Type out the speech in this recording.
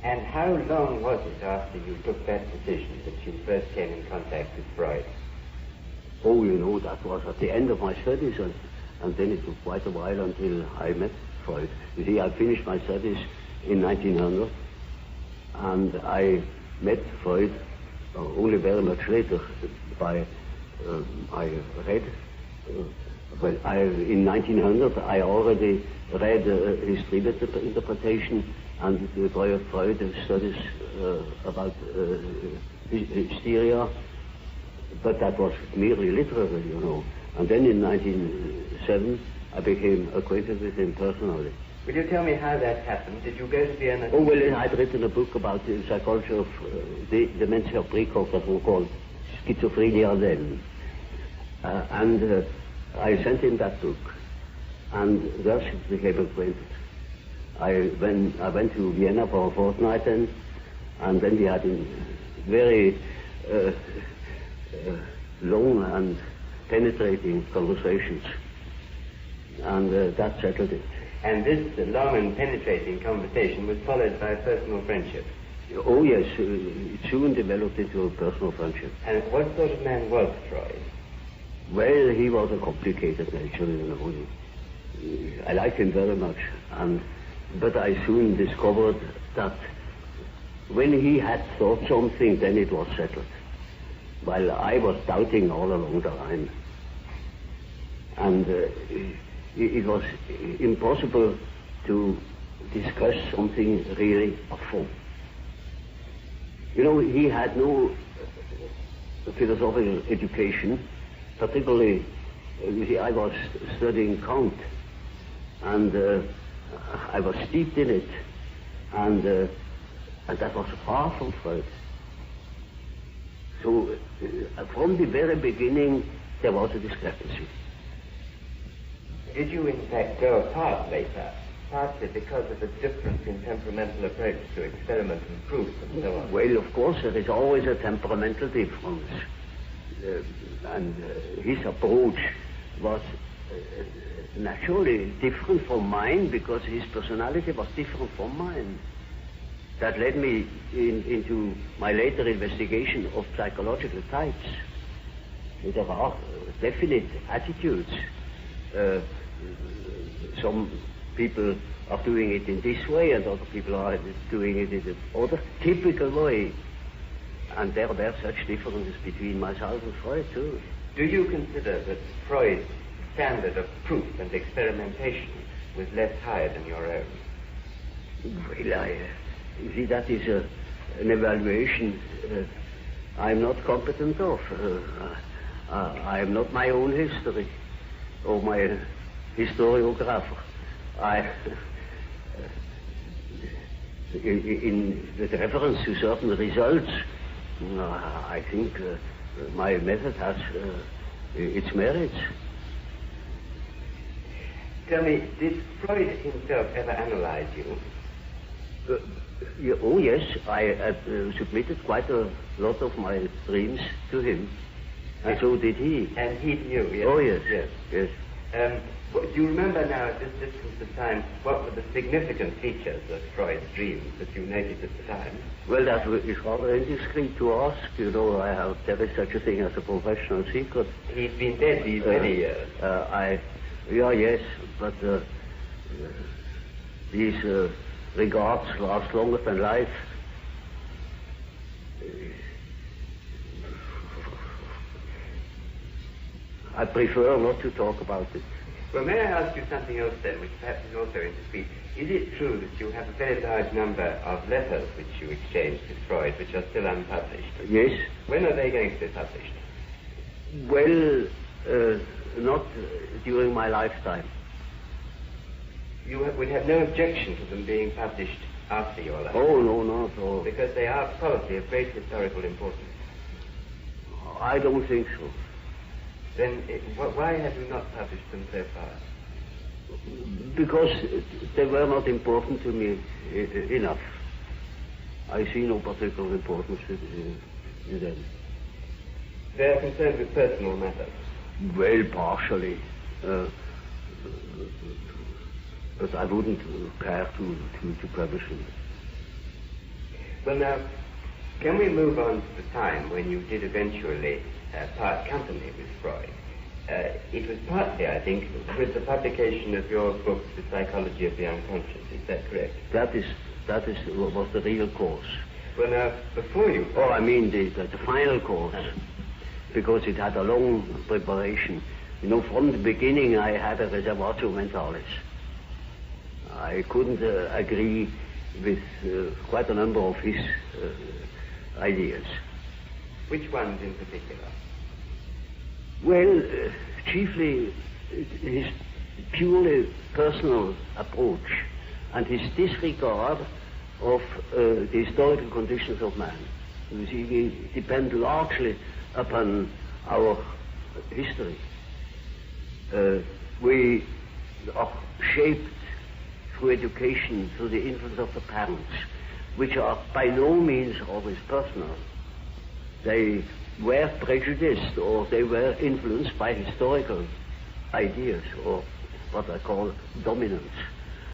And how long was it after you took that decision that you first came in contact with Freud? Oh, you know, that was at the end of my studies, and then it took quite a while until I met Freud. You see, I finished my studies in 1900, and I met Freud only very much later. I read, in 1900 I already read his dream interpretation and the Freud studies about hysteria, but that was merely literary, you know. And then in 1907 I became acquainted with him personally. Will you tell me how that happened? Did you go to Vienna? Oh, well, I'd written a book about the psychology of dementia precox, that was called Schizophrenia then. And I sent him that book, and thus we became acquainted. I went to Vienna for a fortnight then, and then we had very long and penetrating conversations, and that settled it. And this long and penetrating conversation was followed by a personal friendship? Oh, yes. It soon developed into a personal friendship. And what sort of man was Freud? Well, he was a complicated nature, you know. I liked him very much, but I soon discovered that when he had thought something, then it was settled, while I was doubting all along the line. And it was impossible to discuss something really of form. You know, he had no philosophical education, particularly, you see, I was studying Kant, and I was steeped in it, and that was far from Freud. So from the very beginning, there was a discrepancy. Did you in fact go apart later, partly because of a difference in temperamental approach to experiment and proof and so on? Well, of course, there is always a temperamental difference. And his approach was naturally different from mine because his personality was different from mine. That led me into my later investigation of psychological types. There are definite attitudes. Some people are doing it in this way, and other people are doing it in another typical way. And there were such differences between myself and Freud, too. Do you consider that Freud's standard of proof and experimentation was less high than your own? Well, you see, that is an evaluation I'm not competent of. I am not my own history or my historiographer. With reference to certain results, I think my method has its merits. Tell me, did Freud himself ever analyze you? Oh, yes. I submitted quite a lot of my dreams to him, and so did he. And he knew, yes? Oh, yes. Yes. Do you remember now, at this distance of time, what were the significant features of Freud's dreams that you noted at the time? Well, that is rather indiscreet to ask. You know, there is such a thing as a professional secret. He's been dead these many years. Yes, but these regards last longer than life. I prefer not to talk about it. Well, may I ask you something else then, which perhaps is also indiscreet? Is it true that you have a very large number of letters which you exchanged with Freud, which are still unpublished? Yes. When are they going to be published? Well, not during my lifetime. You would have no objection to them being published after your lifetime? Oh, no, not at all. Because they are probably of great historical importance. I don't think so. Then why have you not published them so far? Because they were not important to me enough. I see no particular importance in them. They are concerned with personal matters? Well, partially. But I wouldn't care to publish them. Well, now, can we move on to the time when you did eventually part company with Freud? It was partly, I think, with the publication of your book, The Psychology of the Unconscious. Is that correct? That was the real cause. Well, now, before you... Oh, I mean the final cause, because it had a long preparation. You know, from the beginning I had a reservatio mentalis. I couldn't agree with quite a number of his ideas. Which ones in particular? Well, chiefly his purely personal approach and his disregard of the historical conditions of man. You see, we depend largely upon our history. We are shaped through education, through the influence of the parents, which are by no means always personal. They were prejudiced or they were influenced by historical ideas or what I call dominance.